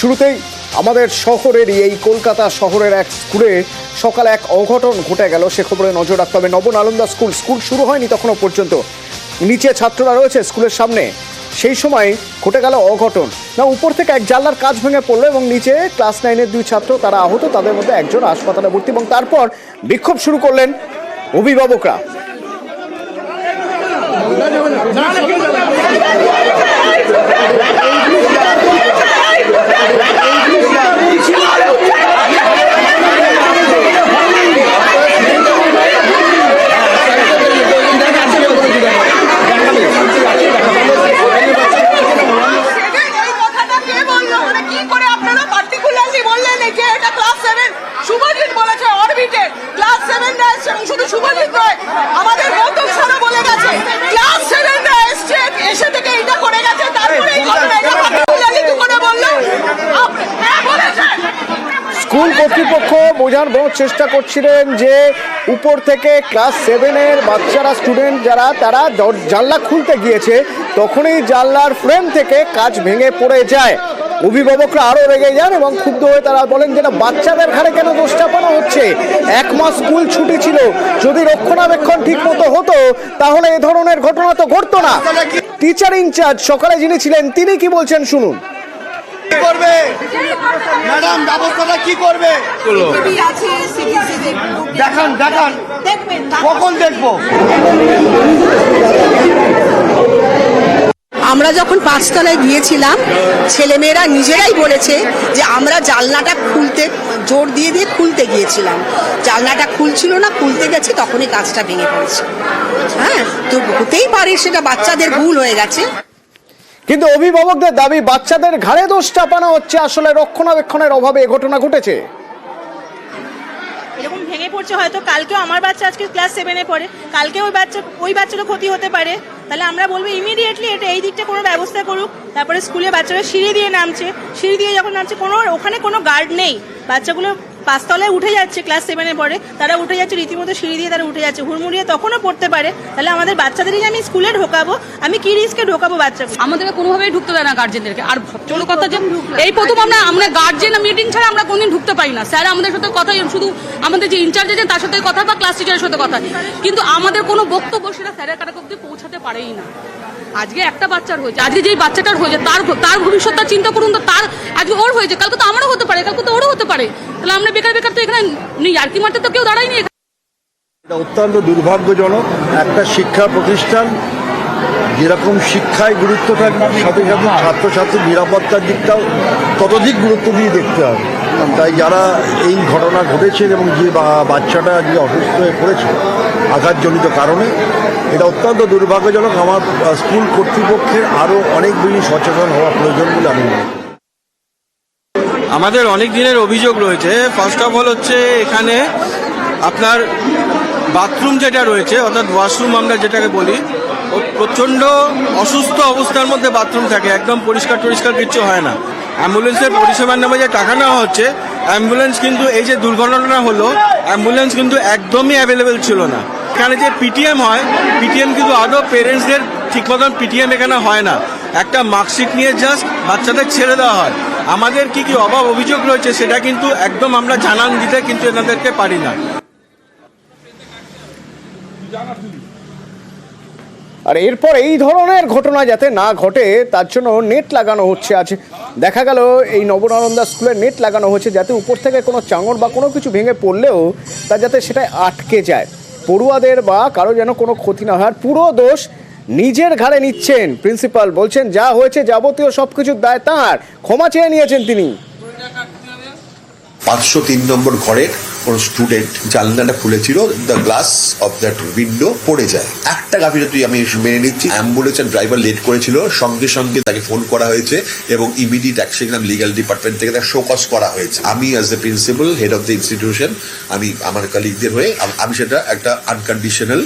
শুরুতেই আমাদের শহরেরই এই কলকাতা শহরের এক স্কুলে সকালে এক অঘটন ঘটে গেল, সে খবরে নজর রাখতে হবে। নবনালন্দা স্কুল শুরু হয়নি তখনও পর্যন্ত, নিচে ছাত্ররা রয়েছে স্কুলের সামনে। সেই সময় ঘটে গেল অঘটন। না, উপর থেকে এক জানলার কাঁচ ভেঙে পড়লো এবং নিচে ক্লাস 9-এর 2 ছাত্র তারা আহত, তাদের মধ্যে একজন হাসপাতালে ভর্তি। এবং তারপর বিক্ষোভ শুরু করলেন অভিভাবকরা। স্কুল কর্তৃপক্ষ বোঝানোর চেষ্টা করছিলেন যে উপর থেকে ক্লাস 7-এর বাচ্চারা, স্টুডেন্ট যারা, তারা জানলা খুলতে গিয়েছে, তখনই জানলার ফ্রেম থেকে কাঁচ ভেঙে পড়ে যায়। অভিভাবকরা আরো রেগে যান এবং ক্ষুব্ধ হয়ে তারা বলেন যে না, বাচ্চাদের ঘাড়ে কেন দোষ চাপানো হচ্ছে? 1 মাস স্কুল ছুটি ছিল, যদি রক্ষণাবেক্ষণ ঠিক মতো হতো তাহলে এ ধরনের ঘটনা তো ঘটতো না। টিচার ইনচার্জ সকালে যিনি ছিলেন তিনি কি বলছেন শুনুন। করবে ম্যাডাম, ব্যবস্থাটা কি করবে দেখান কখন দেখবো? আমরা যখন 5 তলায় গিয়েছিলাম, ছেলেমেয়েরা নিজেরাই বলেছে যে আমরা জানলাটা খুলতে জোর দিয়ে খুলতে গিয়েছিলাম, জানলাটা খুলছিল না, খুলতে গেছে তখনই কাঁচটা ভেঙে পড়েছে। হ্যাঁ, তো হতেই পারে সেটা বাচ্চাদের ভুল হয়ে গেছে। কিন্তু অভিভাবকদের দাবি বাচ্চাদের ঘাড়ে দোষ চাপানো হচ্ছে, আসলে রক্ষণাবেক্ষণের অভাবে এ ঘটনা ঘটেছে। এরকম ভেঙে পড়ছে, হয়তো কালকেও আমার বাচ্চা আজকে ক্লাস 7-এ পড়ে, কালকে ওই বাচ্চারও ক্ষতি হতে পারে। তাহলে আমরা বলবো ইমিডিয়েটলি এটা এই দিকটা কোনো ব্যবস্থা করুক। তারপরে স্কুলে বাচ্চারা সিঁড়ি দিয়ে যখন নামছে ওখানে কোনো গার্ড নেই, বাচ্চাগুলো 5 তলায় উঠে যাচ্ছে, ক্লাস 7-এ পড়ে, তারা উঠে যাচ্ছে রীতিমতো সিঁড়ি দিয়ে, তারা উঠে যাচ্ছে, হুড়মুড়িয়ে তখনও পড়তে পারে। তাহলে আমাদের বাচ্চাদেরই যে আমি স্কুলে ঢোকাবো, আমি কি রিস্কে ঢোকাবো বাচ্চাকে? আমাদেরকে কোনোভাবেই ঢুকতে দেয় না গার্জেনদেরকে। আর চলো কথা যে এই প্রথম আমরা গার্জেন মিটিং ছাড়া আমরা কোনদিন ঢুকতে পারি না। স্যার আমাদের সাথে কথা, শুধু আমাদের যে ইনচার্জ আছেন তার সাথে কথা বা ক্লাস টিচারের সাথে কথা, কিন্তু আমাদের কোনো বক্তব্য সেটা স্যারের কাছে অব্দি পৌঁছাতে পারেই না। আজকে একটা বাচ্চার হয়েছে, আজকে যেই বাচ্চাটার হয়েছে তার ভবিষ্যৎটা চিন্তা করুন। তো তার আজকে ওর হয়েছে, কালকে তো আমারও হতে পারে, কালকে তো ওরও হতে পারে। তাহলে আমরা বেকার তো এখানে ইয়ার্কি মারতে তো কেউ দাঁড়ায়নি। এটা অত্যন্ত দুর্ভাগ্যজনক। একটা শিক্ষা প্রতিষ্ঠান যেরকম শিক্ষায় গুরুত্ব থাকবে, সাথে সাথে ছাত্রছাত্রীর নিরাপত্তার দিকটাও ততোধিক গুরুত্ব দিয়ে দেখতে হবে। তাই যারা এই ঘটনা ঘটেছে এবং যে বাচ্চাটা যে অসুস্থ হয়ে পড়েছে আঘাতজনিত কারণে, এটা অত্যন্ত দুর্ভাগ্যজনক। আমার স্কুল কর্তৃপক্ষের আরও অনেক বেশি সচেতন হওয়া প্রয়োজন বলে আমি মনে করি। আমাদের অনেক দিনের অভিযোগ রয়েছে। ফার্স্ট অফ অল হচ্ছে এখানে আপনার বাথরুম যেটা রয়েছে, অর্থাৎ ওয়াশরুম আমরা যেটাকে বলি, প্রচণ্ড অসুস্থ অবস্থার মধ্যে বাথরুম থাকে, একদম পরিষ্কার কিচ্ছু হয় না। অ্যাম্বুলেন্সের পরিষেবার নামে যে টাকা নেওয়া হচ্ছে, অ্যাম্বুলেন্স কিন্তু এই যে দুর্ঘটনা হলো, অ্যাম্বুলেন্স কিন্তু একদমই অ্যাভেলেবেল ছিল না। এখানে যে পিটিএম হয়, পিটিএম কিন্তু আদৌ পেরেন্টসদের ঠিক মতন পিটিএম এখানে হয় না। একটা মার্কশিট নিয়ে জাস্ট বাচ্চাদের ছেড়ে দেওয়া হয়। আমাদের কি অভাব অভিযোগ রয়েছে সেটা কিন্তু একদম আমরা জানান দিতে কিন্তু এনাদেরকে পারি না। আর এরপর এই ধরনের ঘটনা যাতে না ঘটে তার জন্য নেট লাগানো হচ্ছে। আজ দেখা গেল এই নবনালন্দা স্কুলে নেট লাগানো হচ্ছে, যাতে উপর থেকে কোনো চাঙড় বা কোনো কিছু ভেঙে পড়লেও তা যাতে সেটা আটকে যায়, পড়ুয়াদের বা কারো যেন কোনো ক্ষতি না হয়। আর পুরো দোষ নিজের ঘাড়ে নিচ্ছেন প্রিন্সিপাল, বলছেন যা হয়েছে যাবতীয় সবকিছুর দায় তাঁর, ক্ষমা চেয়ে নিয়েছেন তিনি। 503 নম্বর ঘরের কোন স্টুডেন্ট জানলাটা খুলেছিল, the glass of that window পড়ে যায়। একটা গাফিলতি আমি মেনে নিচ্ছি, অ্যাম্বুলেন্সের ড্রাইভার লেট করেছিল, সঙ্গে সঙ্গে তাকে ফোন করা হয়েছে এবং ইমিডিয়েট অ্যাকশন লিগ্যাল ডিপার্টমেন্ট থেকে তাকে শোকজ করা হয়েছে। আমি as the principal, head of the institution, আমি আমার কলিগদের হয়ে আমি সেটা একটা আনকন্ডিশনাল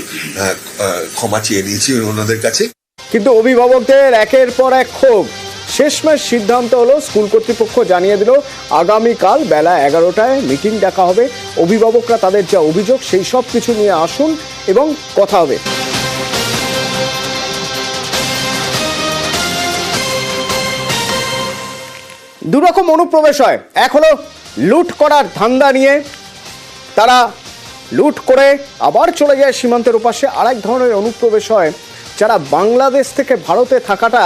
ক্ষমা চেয়ে নিয়েছি ওনাদের কাছে। কিন্তু অভিভাবকদের একের পর এক ক্ষোভ। শেষমেশ সিদ্ধান্ত হলো, স্কুল কর্তৃপক্ষ জানিয়ে দিল আগামীকাল বেলা 11টায় মিটিং ডাকা হবে। অভিভাবকরা তাদের যা অভিযোগ সেই সব কিছু নিয়ে আসুন এবং কথা হবে। দুরকম অনুপ্রবেশ হয়। এক হলো লুট করার ধান্দা নিয়ে, তারা লুট করে আবার চলে যায় সীমান্তের উপাসে। আরেক ধরনের অনুপ্রবেশ হয় যারা বাংলাদেশ থেকে ভারতে থাকাটা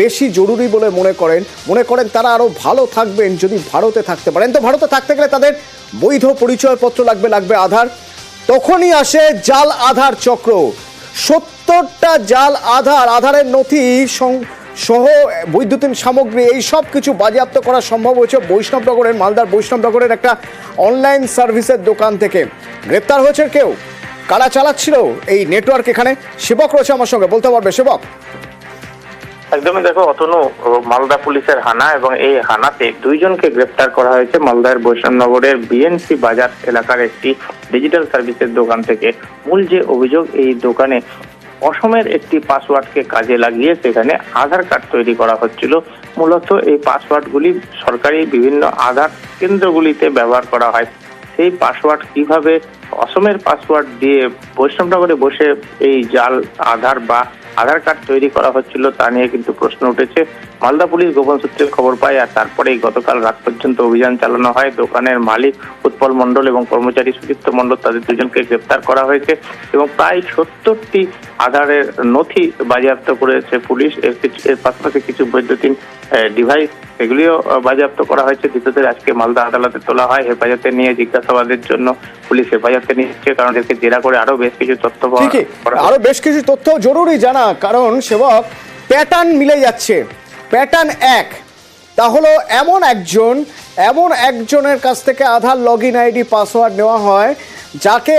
বেশি জরুরি বলে মনে করেন তারা আরও ভালো থাকবেন যদি ভারতে থাকতে পারেন। তো ভারতে থাকতে গেলে তাদের বৈধ পরিচয়পত্র লাগবে আধার। তখনই আসে জাল আধার চক্র। 70টা জাল আধারের নথি সহ বৈদ্যুতিন সামগ্রী এই সব কিছু বাজেয়াপ্ত করা সম্ভব হয়েছে বৈষ্ণবনগরের, মালদার বৈষ্ণবনগরের একটা অনলাইন সার্ভিসের দোকান থেকে। গ্রেপ্তার হয়েছে কেউ, কারা চালাচ্ছিল এই নেটওয়ার্ক? এখানে সেবক রয়েছে আমার সঙ্গে, বলতে পারবে সেবক? একদমই, দেখো অতনু, মালদা পুলিশের হানা এবং এই হানাতে 2 জনকে গ্রেপ্তার করা হয়েছে মালদার বৈষ্ণবনগরের বিএনসি বাজার এলাকার একটি ডিজিটাল সার্ভিসের দোকান থেকে। মূল যে অভিযোগ, এই দোকানে অসমের একটি পাসওয়ার্ডকে কাজে লাগিয়ে সেখানে আধার কার্ড তৈরি করা হচ্ছিল। মূলত এই পাসওয়ার্ডগুলি সরকারি বিভিন্ন আধার কেন্দ্রগুলিতে ব্যবহার করা হয়। সেই পাসওয়ার্ড কিভাবে অসমের পাসওয়ার্ড দিয়ে বৈষ্ণবনগরে বসে এই জাল আধার বা আধার কার্ড তৈরি করা হচ্ছিল তা নিয়ে কিন্তু প্রশ্ন উঠেছে। মালদা পুলিশ গোপন সূত্রে খবর পায়, আর তারপরেই গতকাল রাত পর্যন্ত অভিযান চালানো হয়। দোকানের মালিক উৎপল মণ্ডল এবং কর্মচারী সুদীপ্ত মণ্ডল, তাদের 2 জনকে গ্রেপ্তার করা হয়েছে এবং প্রায় 70টি আধারের নথি বাজেয়াপ্ত করেছে পুলিশ। এর পাশাপাশি কিছু বৈদ্যুতিন ডিভাইস এগুলিও বাজেয়াপ্ত করা হয়েছে। ধৃতদের আজকে মালদা আদালতে তোলা হয়। হেফাজতে নিয়ে জিজ্ঞাসাবাদের জন্য পুলিশ হেফাজতে নিচ্ছে, কারণ এদেরকে জেরা করে আরো বেশ কিছু তথ্য আরো বেশ কিছু তথ্য জরুরি জানা, কারণ সেবক প্যাটার্ন মিলে যাচ্ছে। প্যাটার্ন এক, তা হলো এমন একজনের কাছ থেকে আধার লগইন আইডি পাসওয়ার্ড নেওয়া হয় যাকে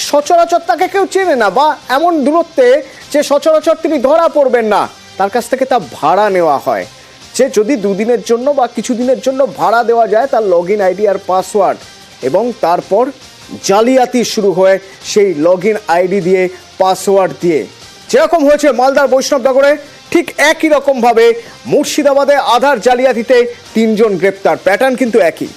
সচরাচর তাকে কেউ চেনে না, বা এমন দূরত্বে যে সচরাচর তিনি ধরা পড়বেন না, তার কাছ থেকে তা ভাড়া নেওয়া হয়। যে যদি 2 দিনের জন্য বা কিছু দিনের জন্য ভাড়া দেওয়া যায় তার লগইন আইডি আর পাসওয়ার্ড, এবং তারপর জালিয়াতি শুরু হয় সেই লগইন আইডি দিয়ে, পাসওয়ার্ড দিয়ে। যেরকম হয়েছে মালদার বৈষ্ণবনগরে, ঠিক একই রকমভাবে মুর্শিদাবাদে আধার জালিয়াতিতে 3 জন গ্রেপ্তার। প্যাটার্ন কিন্তু একই।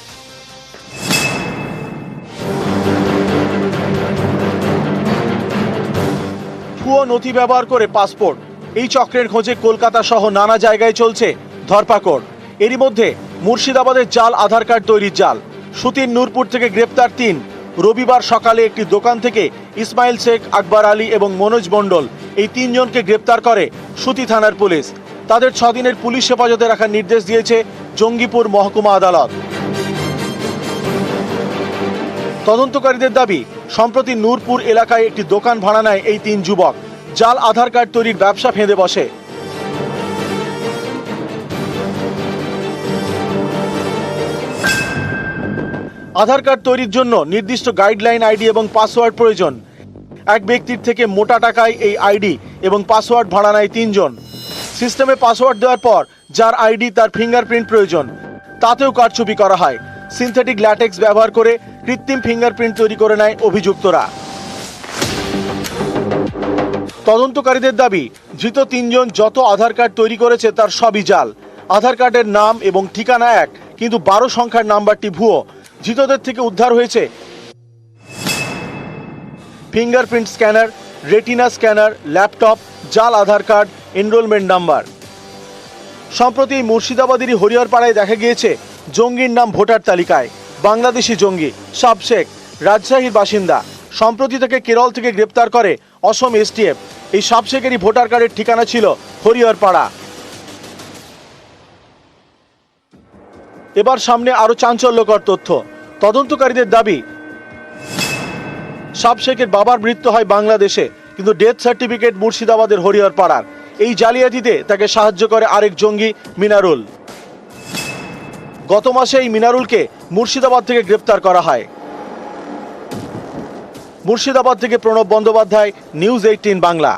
ভুয়ো নথি ব্যবহার করে পাসপোর্ট, এই চক্রের খোঁজে কলকাতা সহ নানা জায়গায় চলছে ধরপাকড়। এরই মধ্যে মুর্শিদাবাদের জাল আধার কার্ড তৈরির জাল। সুতির নূরপুর থেকে গ্রেপ্তার 3। রবিবার সকালে একটি দোকান থেকে ইসমাইল শেখ, আকবর আলী এবং মনোজ মণ্ডল, এই 3 জনকে গ্রেপ্তার করে সুতি থানার পুলিশ। তাদের 6 দিনের পুলিশ হেফাজতে রাখার নির্দেশ দিয়েছে জঙ্গিপুর মহকুমা আদালত। তদন্তকারীদের দাবি, সম্প্রতি নূরপুর এলাকায় একটি দোকান ভাড়া নেয় এই 3 যুবক। জাল আধার কার্ড তৈরির ব্যবসা ফেঁদে বসে। আধার কার্ড তৈরির জন্য নির্দিষ্ট গাইডলাইন আইডি এবং পাসওয়ার্ড প্রয়োজন। এক ব্যক্তির থেকে মোটা টাকায় এই আইডি এবং পাসওয়ার্ড ভাড়া নেয় 3 জন। সিস্টেমে পাসওয়ার্ড দেওয়ার পর যার আইডি তার ফিঙ্গারপ্রিন্ট প্রয়োজন, তাতেও কারচুপি করা হয়। সিনথেটিক ল্যাটেক্স ব্যবহার করে কৃত্রিম ফিঙ্গারপ্রিন্ট তৈরি করে নেয় অভিযুক্তরা। তদন্তকারীদের দাবি, ধৃত 3 জন যত আধার কার্ড তৈরি করেছে তার সবই জাল। আধার কার্ডের নাম এবং ঠিকানা এক, কিন্তু 12 সংখ্যার নাম্বারটি ভুয়ো। ধৃতদের থেকে উদ্ধার হয়েছে fingerprint scanner, retina scanner, laptop, জাল আধার কার্ড, এনরোলমেন্ট নাম্বার। সম্প্রতি মুর্শিদাবাদেরই হরিহরপাড়ায় দেখা গিয়েছে জঙ্গির নাম ভোটার তালিকায়। বাংলাদেশি জঙ্গি সাব শেখ, রাজশাহীর বাসিন্দা। সম্প্রতি তাকে কেরল থেকে গ্রেপ্তার করে অসম এসটিএফ। এই সাব শেখেরই ভোটার কার্ডের ঠিকানা ছিল হরিহরপাড়া। এবার সামনে আরো চাঞ্চল্যকর তথ্য। তদন্তকারীদের দাবি, সাব শেখের বাবার মৃত্যু হয় বাংলাদেশে, কিন্তু ডেথ সার্টিফিকেট মুর্শিদাবাদের হরিহরপাড়ার। এই জালিয়াতিতে তাকে সাহায্য করে আরেক জঙ্গি মিনারুল। গত মাসে এই মিনারুলকে মুর্শিদাবাদ থেকে গ্রেপ্তার করা হয়। মুর্শিদাবাদ থেকে প্রণব বন্দ্যোপাধ্যায়, নিউজ 18 বাংলা।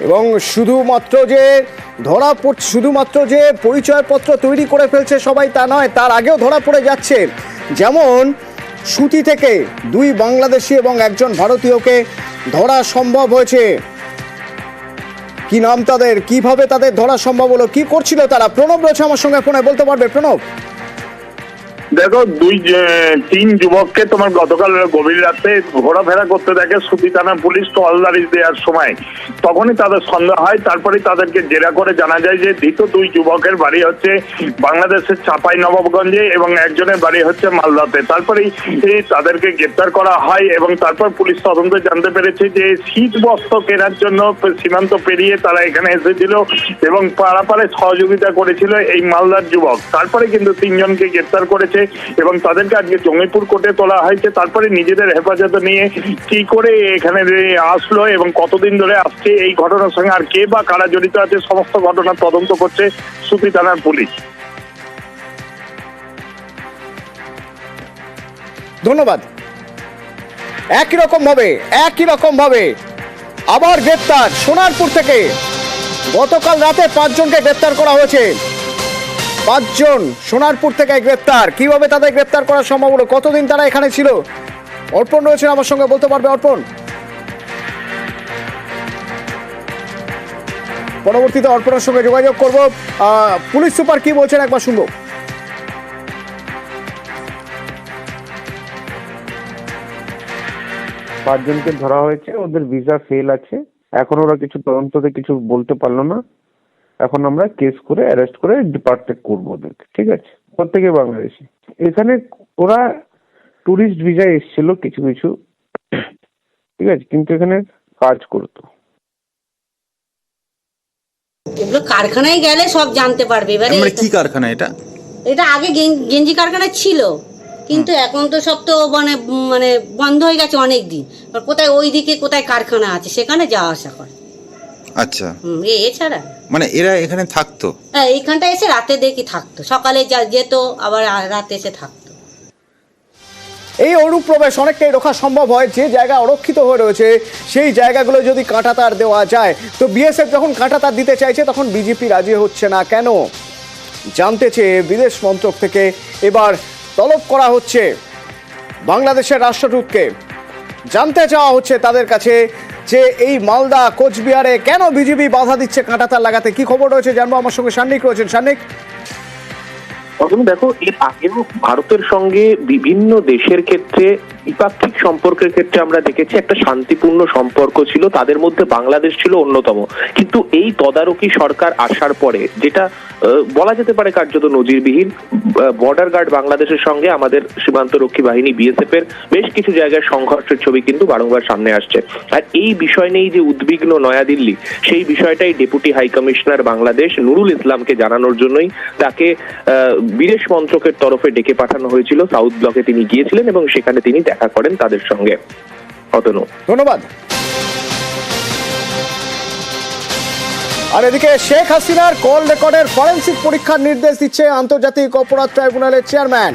এবং শুধুমাত্র যে পরিচয়পত্র তৈরি করে ফেলছে সবাই তা নয়, তার আগেও ধরা পড়ে যাচ্ছে। যেমন সুতি থেকে 2 বাংলাদেশি এবং 1 জন ভারতীয়কে ধরা সম্ভব হয়েছে। কি নাম তাদের, কিভাবে তাদের ধরা সম্ভব হলো, কি করছিল তারা? প্রণব রয়েছে আমার সঙ্গে ফোনে, বলতে পারবে প্রণব? দেখো তিন যুবককে তোমার গতকাল গভীর রাতে ঘোরাফেরা করতে দেখে সুতি থানা পুলিশ টহলদারি দেওয়ার সময়, তখনই তাদের সন্দেহ হয়। তারপরে তাদেরকে জেরা করে জানা যায় যে ধৃত দুই যুবকের বাড়ি হচ্ছে বাংলাদেশের চাঁপাই নবাবগঞ্জে এবং একজনের বাড়ি হচ্ছে মালদাতে। তারপরেই তাদেরকে গ্রেপ্তার করা হয় এবং তারপর পুলিশ তদন্তে জানতে পেরেছে যে শীত বস্ত্র কেনার জন্য সীমান্ত পেরিয়ে তারা এখানে এসেছিল এবং পারাপারে সহযোগিতা করেছিল এই মালদার যুবক। তারপরে কিন্তু তিনজনকে গ্রেপ্তার করেছে এবং তাদেরকে আজকে জঙ্গিপুর কোর্টে তোলা হয়েছে। তারপরে নিজেদের হেফাজতে নিয়ে কি করে এখানে আসলো এবং কতদিন ধরে আসছে এই ঘটনার সঙ্গে আর কে বা কারা জড়িত আছে সমস্ত ঘটনার তদন্ত করছে সুতি থানার পুলিশ। ধন্যবাদ। একই রকম ভাবে আবার গ্রেপ্তার সোনারপুর থেকে গতকাল রাতে 5 জনকে গ্রেপ্তার করা হয়েছে। 5 জন সোনারপুর থেকে গ্রেপ্তার। কিভাবে তাদের গ্রেপ্তার করা সম্ভব হলো, কতদিন তারা এখানে ছিল? অর্পণ রয়েছেন আমার সঙ্গে, বলতে পারবে অর্পণ? পরবর্তীতে অর্পণের সঙ্গে যোগাযোগ করব। পুলিশ সুপার কি বলছেন একবার শুনবো। 5 জনকে ধরা হয়েছে, ওদের ভিসা ফেল আছে। এখন ওরা কিছু তদন্ততে কিছু বলতে পারলো না। এখন আমরা কেস করে অ্যারেস্ট করে ডিপার্টেড করবো ওদেরকে, ঠিক আছে? প্রত্যেকে বাংলাদেশি। এখানে ওরা টুরিস্ট ভিসায় এসেছিল কিছু, ঠিক আছে, কিন্তু এখানে কাজ করতো। এগুলো কারখানায় গেলে সব জানতে পারবে। এবারে কি কারখানা এটা? এটা আগে গেঞ্জি কারখানা ছিল, কিন্তু এখন তো সব তো মানে বন্ধ হয়ে গেছে অনেক দিন। কোথায় ওইদিকে কোথায় কারখানা আছে সেখানে যাওয়া আসা করে। আচ্ছা, এছাড়া মানে এরা এখানে থাকতো? হ্যাঁ, এইখানটা এসে রাতে দেখি থাকতো, সকালে যেত আবার রাতে এসে থাকতো। এই অনুপ্রবেশ অনেকটাই রোখা সম্ভব হয় যে জায়গা অরক্ষিত হয়ে রয়েছে সেই জায়গাগুলো যদি কাঁটাতার দেওয়া যায়। তো বিএসএফ যখন কাঁটাতার দিতে চাইছে তখন বিজেপি রাজি হচ্ছে না কেন জানতে চেয়ে বিদেশ মন্ত্রক থেকে এবার তলব করা হচ্ছে বাংলাদেশের রাষ্ট্রদূতকে। জানতে চাওয়া হচ্ছে তাদের কাছে যে এই মালদা কোচবিহারে কেন বিজেপি বাধা দিচ্ছে কাঁটাতার লাগাতে। কি খবর রয়েছে জানবো, আমার সঙ্গে সান্নিক রয়েছেন। সান্নিক, দেখো, এর আগেও ভারতের সঙ্গে বিভিন্ন দেশের ক্ষেত্রে দ্বিপাক্ষিক সম্পর্কের ক্ষেত্রে আমরা দেখেছি একটা শান্তিপূর্ণ সম্পর্ক ছিল, তাদের মধ্যে বাংলাদেশ ছিল অন্যতম। কিন্তু এই তদারকি সরকার আসার পরে যেটা বলা যেতে পারে কার্যত নজিরবিহীন, বর্ডার গার্ড বাংলাদেশের সঙ্গে আমাদের সীমান্তরক্ষী বাহিনী বিএসএফ এর বেশ কিছু জায়গায় সংঘর্ষের ছবি কিন্তু বারংবার সামনে আসছে। আর এই বিষয় নিয়ে যে উদ্বিগ্ন নয়াদিল্লি, সেই বিষয়টাই deputy high commissioner Bangladesh Nurul ইসলামকে জানানোর জন্যই তাকে বিদেশ মন্ত্রকের তরফে ডেকে পাঠানো হয়েছিল। সাউথ ব্লকে তিনি গিয়েছিলেন এবং সেখানে তিনি দেখা করেন তাদের সঙ্গে। অতনু, ধন্যবাদ। আর এদিকে শেখ হাসিনার কল রেকর্ডের ফরেনসিক পরীক্ষার নির্দেশ দিচ্ছে আন্তর্জাতিক অপরাধ ট্রাইব্যুনালের চেয়ারম্যান।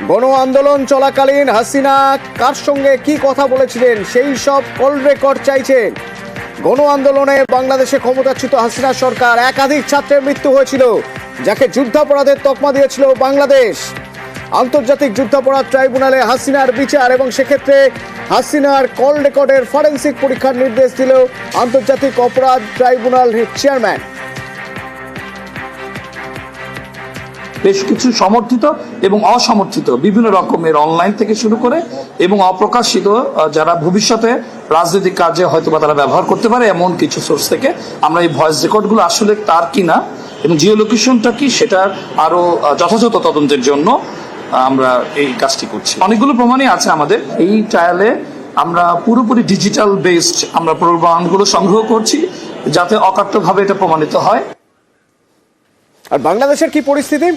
গণ আন্দোলন চলাকালীন হাসিনা কার সঙ্গে কি কথা বলেছিলেন সেই সব কল রেকর্ড চাইছেন। গণ আন্দোলনে বাংলাদেশে ক্ষমতাচ্যুত হাসিনা সরকার, একাধিক ছাত্রের মৃত্যু হয়েছিল যাকে যুদ্ধাপরাধের তকমা দিয়েছিল বাংলাদেশ। আন্তর্জাতিক যুদ্ধাপরাধ ট্রাইব্যুনালে হাসিনার বিচার এবং সেক্ষেত্রে হাসিনার কল রেকর্ডের ফরেনসিক পরীক্ষার নির্দেশ দিল আন্তর্জাতিক অপরাধ ট্রাইব্যুনাল চেয়ারম্যান। বেশ কিছু সমর্থিত এবং অসমর্থিত বিভিন্ন রকমের অনলাইন থেকে শুরু করে এবং অপ্রকাশিত যারা ভবিষ্যতে রাজনৈতিক কাজে হয়তো বা তারা ব্যবহার করতে পারে এমন কিছু সোর্স থেকে আমরা এই ভয়েস রেকর্ডগুলো আসলে তার কিনা এবং জিও লোকেশনটা কি সেটা আরো যথাযথ তদন্তের জন্য আমরা এই কাজটি করছি। অনেকগুলো প্রমাণই আছে আমাদের এই ট্রায়ালে। আমরা পুরোপুরি ডিজিটাল বেসড আমরা প্রমাণগুলো সংগ্রহ করছি যাতে অকাট্যভাবে এটা প্রমাণিত হয়। আর বাংলাদেশের কি পরিস্থিতি?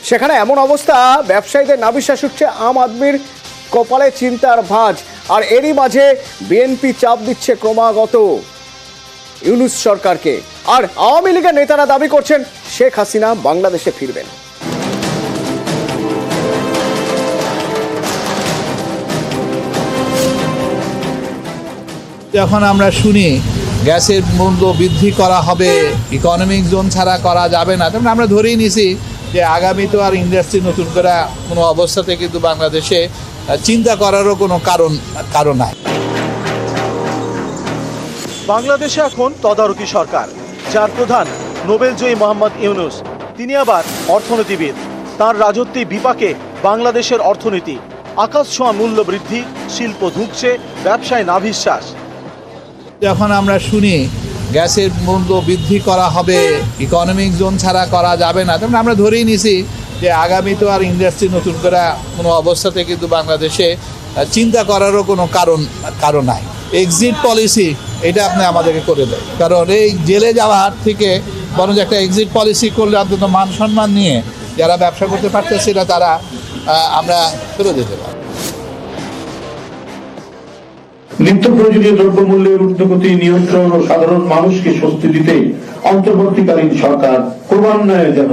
সেখানে এমন অবস্থা, ব্যবসায়ীদের নাভিশ্বাস উঠছে আম আদমির কপালে চিন্তার ভাঁজ। আর এরই মাঝে বিএনপি চাপ দিচ্ছে ক্রমাগত ইউনূস সরকারকে। আর আওয়ামী লীগের নেতারা দাবি করছেন শেখ হাসিনা বাংলাদেশে ফিরবেন। যখন আমরা শুনি গ্যাসের মূল্য বৃদ্ধি করা হবে, ইকোনমিক জোন ছাড়া করা যাবে না, তখন আমরা ধরেই নিছি যে আগামী তো আর ইন্ডাস্ট্রি নতুন করে কোনো অবস্থাতে কিন্তু বাংলাদেশে চিন্তা করারও কোনো কারণ নাই। বাংলাদেশে এখন তদারকি সরকার, যার প্রধান নোবেলজয়ী মোহাম্মদ ইউনূস। তিনি আবার অর্থনীতিবিদ। তার রাজত্বে বিপাকে বাংলাদেশের অর্থনীতি। আকাশ ছোঁয়া মূল্য বৃদ্ধি, শিল্প ধুঁকছে, ব্যবসায় নাভিশ্বাস। যখন আমরা শুনি গ্যাসের মূল্য বৃদ্ধি করা হবে, ইকোনমিক জোন ছাড়া করা যাবে না, তখন আমরা ধরেই নিছি যে আগামী তো আর ইন্ডাস্ট্রি নতুন করে কোনো অবস্থাতে কিন্তু বাংলাদেশে চিন্তা করারও কোনো কারণ নাই। এক্সিট পলিসি এটা আপনি আমাদেরকে করে দেয়, কারণ এই জেলে যাওয়ার থেকে বরং একটা এক্সিট পলিসি করলে অন্তত মান সম্মান নিয়ে যারা ব্যবসা করতে পারতেছে না তারা আমরা ফেরত দিতে পারি। নিত্য প্রয়োজনীয় দ্রব্যমূল্যের ঊর্ধ্বগতি নিয়ন্ত্রণ ও সাধারণ মানুষকে স্বস্তি দিতে অন্তর্বর্তীকালীন সরকার ক্রমান্বয়ে যেন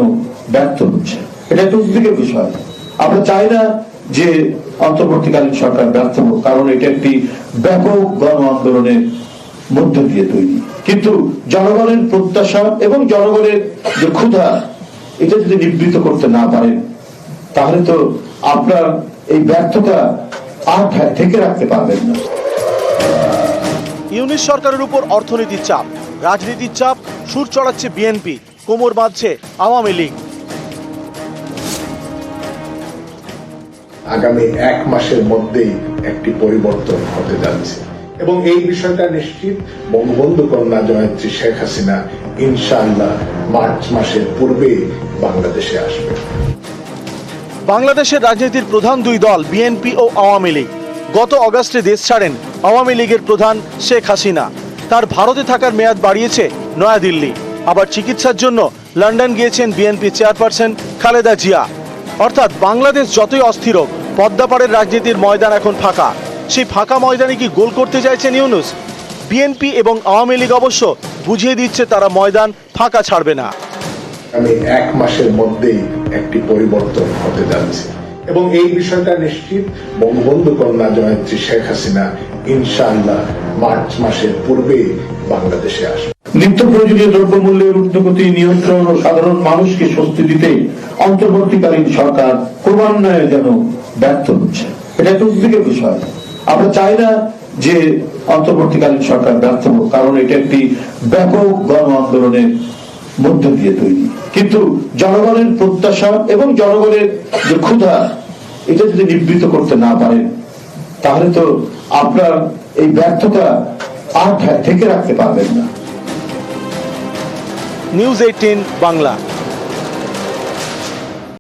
ব্যর্থ হচ্ছে, এটা একটা উদ্বেগের বিষয়। আমরা চাই না যে অন্তর্বর্তীকালীন সরকার ব্যর্থ হোক, কারণ এটা একটি ব্যাপক গণ আন্দোলনের মধ্য দিয়ে তৈরি। কিন্তু জনগণের প্রত্যাশা এবং জনগণের যে ক্ষুধা, এটা যদি নিবৃত্ত করতে না পারেন তাহলে তো আপনার এই ব্যর্থতা আর থেকে রাখতে পারবেন না। ইউনিশ সরকারের উপর অর্থনীতির চাপ, রাজনীতির চাপ, সুর চড়াচ্ছে বিএনপি, কোমর বাঁধছে আওয়ামী লীগ। আগামী 1 মাসের মধ্যেই একটি পরিবর্তন হতে যাচ্ছে এবং এই বিষয়টা নিশ্চিত বঙ্গবন্ধু কন্যা জয়িত্রী শেখ হাসিনা ইনশাআল্লাহ মার্চ মাসের পূর্বে বাংলাদেশে আসবে। বাংলাদেশের রাজনীতির প্রধান দুই দল বিএনপি ও আওয়ামী লীগ। গত অগাস্টে দেশ ছাড়েন আওয়ামী লীগের প্রধান শেখ হাসিনা। তার ভারতে থাকার মেয়াদ বাড়িয়েছে নয়াদিল্লি। আবার চিকিৎসার জন্য লন্ডন গিয়েছেন বিএনপি চেয়ারপারসন খালেদা জিয়া। অর্থাৎ বাংলাদেশ যতই অস্থির হোক, পদ্মাপাড়ের রাজনীতির ময়দান এখন ফাঁকা। সেই ফাঁকা ময়দানে কি গোল করতে চাইছেন ইউনূস? বিএনপি এবং আওয়ামী লীগ অবশ্য বুঝিয়ে দিচ্ছে তারা ময়দান ফাঁকা ছাড়বে না। আমি 1 মাসের মধ্যেই একটি পরিবর্তন হতে যাচ্ছে এবং এই বিষয়টা নিশ্চিত বঙ্গবন্ধু কন্যা জয়িত্রী শেখ হাসিনা ইনশাআল্লাহ মার্চ মাসের পূর্বে বাংলাদেশে আসবে। নিত্য প্রয়োজনীয় দ্রব্যমূল্যের ঊর্ধ্বগতি নিয়ন্ত্রণ ও সাধারণ মানুষকে স্বস্তি দিতে অন্তর্বর্তীকালীন সরকার ক্রমান্বয়ে যেন ব্যর্থ হচ্ছে, এটা একটা উদ্বেগের বিষয়। আমরা চাই না যে অন্তর্বর্তীকালীন সরকার ব্যর্থ হোক, কারণ এটা একটি ব্যাপক গণ আন্দোলনের মধ্য দিয়ে তৈরি। কিন্তু জনগণের প্রত্যাশা এবং জনগণের যে ক্ষুধা, এটা যদি নিবৃত্ত করতে না পারেন তাহলে তো আপনার এই ব্যর্থতা আর থেকে রাখতে পারবেন না। নিউজ 18 বাংলা।